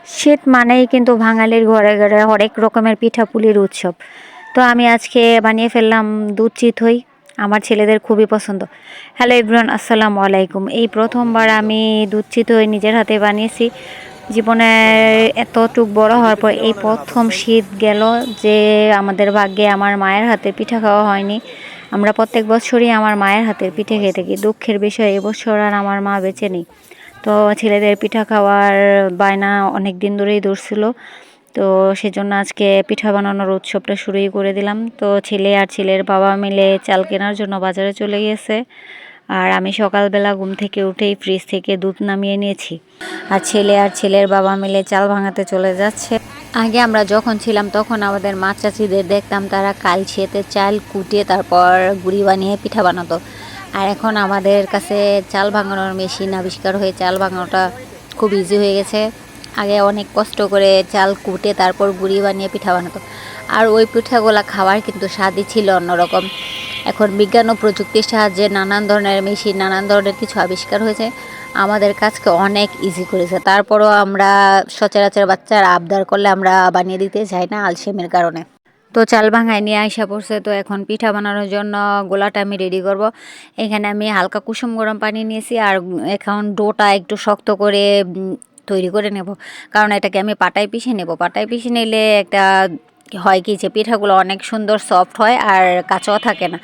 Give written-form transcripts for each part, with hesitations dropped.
শীত মানেই কিন্তু বাঙালির ঘরে ঘরে হরেক রকমের পিঠাপুলির উৎসব। তো আমি আজকে বানিয়ে ফেললাম দুধ চিতই। আমার ছেলেদের খুবই পছন্দ। হ্যালো এভরিওয়ান, আসসালামু আলাইকুম। এই প্রথমবার আমি দুধ চিতই নিজের হাতে বানিয়েছি। জীবনে এতটুক বড় হওয়ার পর এই প্রথম শীত গেল যে আমাদের ভাগ্যে আমার মায়ের হাতে পিঠা খাওয়া হয়নি। আমরা প্রত্যেক বছরই আমার মায়ের হাতের পিঠে খেয়ে থাকি। দুঃখের বিষয় এবছর আর আমার মা বেঁচে নেই। তো ছেলেদের পিঠা খাওয়ার বায়না অনেক দিন ধরেই ধরছিল। তো সেজন্য আজকে পিঠা বানানোর উৎসবটা শুরুই করে দিলাম। তো ছেলে আর ছেলের বাবা মিলে চাল কেনার জন্য বাজারে চলে গিয়েছে। আর আমি সকালবেলা ঘুম থেকে উঠেই ফ্রিজ থেকে দুধ নামিয়ে নিয়েছি। আর ছেলে আর ছেলের বাবা মিলে চাল ভাঙাতে চলে যাচ্ছে। আগে আমরা যখন ছিলাম তখন আমাদের মা চাচিদের দেখতাম তারা কালছেতে চাল কুটিয়ে তারপর গুঁড়ি বানিয়ে পিঠা বানাতো। আর এখন আমাদের কাছে চাল ভাঙানোর মেশিন আবিষ্কার হয়ে চাল ভাঙানোটা খুব ইজি হয়ে গেছে। আগে অনেক কষ্ট করে চাল কুটে তারপর গুঁড়ি বানিয়ে পিঠা বানাতো। আর ওই পিঠাগুলো খাওয়ার কিন্তু স্বাদই ছিল অন্যরকম। এখন বিজ্ঞান ও প্রযুক্তির সাহায্যে নানান ধরনের মেশিন, নানান ধরনের কিছু আবিষ্কার হয়েছে, আমাদের কাজকে অনেক ইজি করেছে। তারপরও আমরা সচরাচর বাচ্চারা আবদার করলে আমরা বানিয়ে দিতে চাই না আলসেমির কারণে। তো চাল ভাঙায় নিয়ে আইসা পড়ছে। তো এখন পিঠা বানানোর জন্য গোলাটা আমি রেডি করব। এখানে আমি হালকা কুসুম গরম পানি নিয়েছি। আর এখন ডোটা একটু শক্ত করে তৈরি করে নেব, কারণ এটাকে আমি পাটায় পিষে নেব। পাটায় পিষে নিলে একটা হয় কি যে পিঠাগুলো অনেক সুন্দর সফট হয় আর কাঁচাও থাকে না।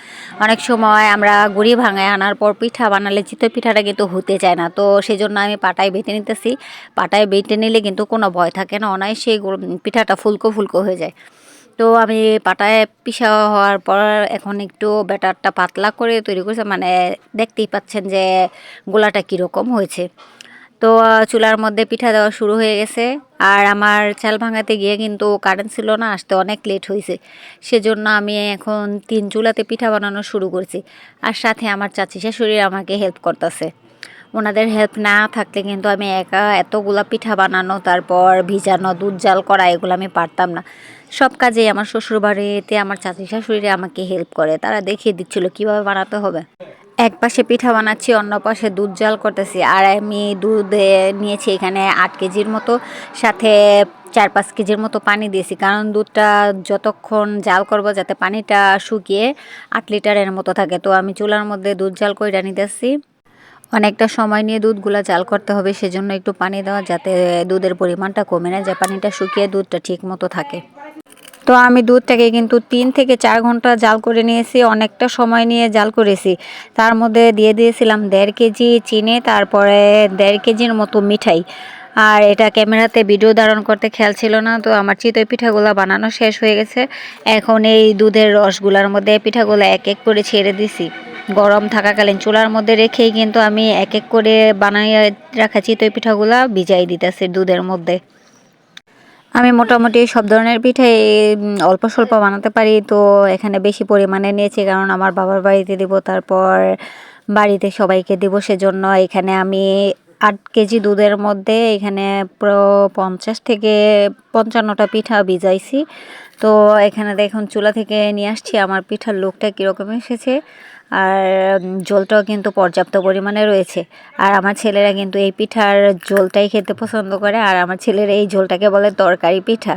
অনেক সময় আমরা গুঁড়ি ভাঙায় আনার পর পিঠা বানালে চিতই পিঠাটা কিন্তু হতে চায় না। তো সেই জন্য আমি পাটায় বেটে নিতেছি। পাটায় বেটে নিলে কিন্তু কোনো ভয় থাকে না, অনায়াসেই পিঠাটা ফুলকো ফুলকো হয়ে যায়। তো আমি পাটায় পিষা হওয়ার পর এখন একটু ব্যাটারটা পাতলা করে তৈরি করেছে, মানে দেখতেই পাচ্ছেন যে গোলাটা কীরকম হয়েছে। তো চুলার মধ্যে পিঠা দেওয়া শুরু হয়ে গেছে। আর আমার চাল ভাঙাতে গিয়ে কিন্তু কারেন্ট ছিল না, আসতে অনেক লেট হয়েছে। সেজন্য আমি এখন 3 চুলাতে পিঠা বানানো শুরু করছি। আর সাথে আমার চাচি শাশুড়ি আমাকে হেল্প করতেছে। ওনাদের হেল্প না থাকলে কিন্তু আমি একা এতগুলা পিঠা বানানো, তারপর ভিজানো, দুধ জাল করা, এগুলো আমি পারতাম না। সব কাজেই আমার শ্বশুরবাড়িতে আমার চাচি শাশুড়িরা আমাকে হেল্প করে। তারা দেখিয়ে দিচ্ছিল কীভাবে বানাতে হবে। এক পাশে পিঠা বানাচ্ছি, অন্য পাশে দুধ জাল করতেছি। আর আমি দুধ নিয়েছি এখানে 8 কেজির মতো, সাথে 4-5 কেজির মতো পানি দিয়েছি, কারণ দুধটা যতক্ষণ জাল করব যাতে পানিটা শুকিয়ে 8 লিটারের মতো থাকে। তো আমি চুলার মধ্যে দুধ জাল করে নিতেছি। অনেকটা সময় নিয়ে দুধগুলা জাল করতে হবে, সেজন্য একটু পানি দেওয়া যাতে দুধের পরিমাণটা কমে না যায়, পানিটা শুকিয়ে দুধটা ঠিক মতো থাকে। তো আমি দুধটাকে কিন্তু 3 থেকে 4 ঘন্টা জাল করে নিয়েছি, অনেকটা সময় নিয়ে জাল করেছি। তার মধ্যে দিয়ে দিয়েছিলাম 1.5 কেজি চিনি, তারপরে 1.5 কেজির মতো মিঠাই। আর এটা ক্যামেরাতে ভিডিও ধারণ করতে খেয়াল ছিল না। তো আমার চিতই পিঠাগুলো বানানো শেষ হয়ে গেছে। এখন এই দুধের রসগুলার মধ্যে পিঠাগুলো এক এক করে ছেড়ে দিছি। গরম থাকাকালীন চুলার মধ্যে রেখেই কিন্তু আমি এক এক করে বানিয়ে রাখা চিতই পিঠাগুলো ভিজাই দিতেছি দুধের মধ্যে। আমি মোটামুটি সব ধরনের পিঠাই অল্প স্বল্প বানাতে পারি। তো এখানে বেশি পরিমাণে নিয়েছি, কারণ আমার বাবার বাড়িতে দিব, তারপর বাড়িতে সবাইকে দিব। সেজন্য এখানে আমি 8 কেজি দুধের মধ্যে এখানে 50 থেকে 55টা পিঠা ভিজাইছি। তো এখানে দেখুন চুলা থেকে নিয়ে আসছি, আমার পিঠার লুকটা কীরকম এসেছে। আর ঝোলটাও কিন্তু পর্যাপ্ত পরিমাণে রয়েছে। আর আমার ছেলেরা কিন্তু এই পিঠার ঝোলটাই খেতে পছন্দ করে। আর আমার ছেলেরা এই ঝোলটাকে বলে তরকারি পিঠা।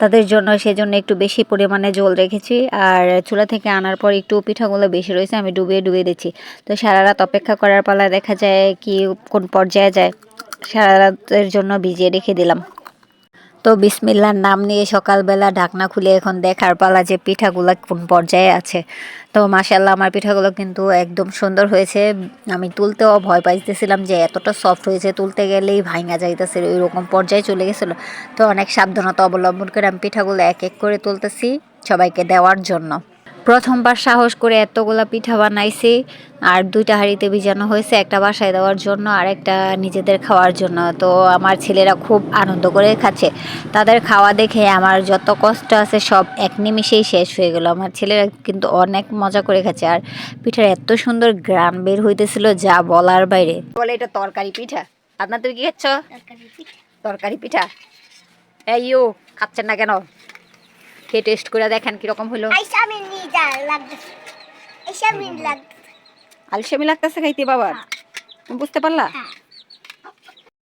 তাদের জন্য সেজন্য একটু বেশি পরিমাণে ঝোল রেখেছি। আর চুলা থেকে আনার পর একটু পিঠাগুলো বেশি রয়েছে, আমি ডুবিয়ে ডুবিয়ে দিচ্ছি। তো সারা রাত অপেক্ষা করার পালা দেখা যায় কি কোন পর্যায়ে যায়। সারা রাতের জন্য ভিজিয়ে রেখে দিলাম। তো বিসমিল্লার নাম নিয়ে সকালবেলা ঢাকনা খুলে এখন দেখার পালা যে পিঠাগুলো কোন পর্যায়ে আছে। তো মাশাআল্লাহ আমার পিঠাগুলো কিন্তু একদম সুন্দর হয়েছে। আমি তুলতেও ভয় পাইতেছিলাম যে এতটা সফট হয়েছে, তুলতে গেলেই ভাঙা যাইতেছে, ওইরকম পর্যায়ে চলে গেছিলো। তো অনেক সাবধানতা অবলম্বন করে আমি পিঠাগুলো এক এক করে তুলতেছি সবাইকে দেওয়ার জন্য। প্রথমবার সাহস করে এতগুলা পিঠা বানাইছি। আর 2টা হাঁড়িতে ভিজানো হয়েছে, একটা বাসায় দেওয়ার জন্য আর একটা নিজেদের খাওয়ার জন্য। তো আমার ছেলেরা খুব আনন্দ করে খাচ্ছে। তাদের খাওয়া দেখে আমার যত কষ্ট আছে সব এক নিমিষেই শেষ হয়ে গেল। আমার ছেলেরা কিন্তু অনেক মজা করে খাচ্ছে। আর পিঠার এত সুন্দর গ্রান বের হইতেছিল যা বলার বাইরে। বলে এটা তরকারি পিঠা। আপনার তুমি কি খাচ্ছ? তরকারি পিঠা। এইও খাচ্ছেন না কেন? খেয়ে টেস্ট করে দেখেন কিরকম হলো। আলসেমি লাগতেছে খাইতে বাবা, তুমি বুঝতে পারলা?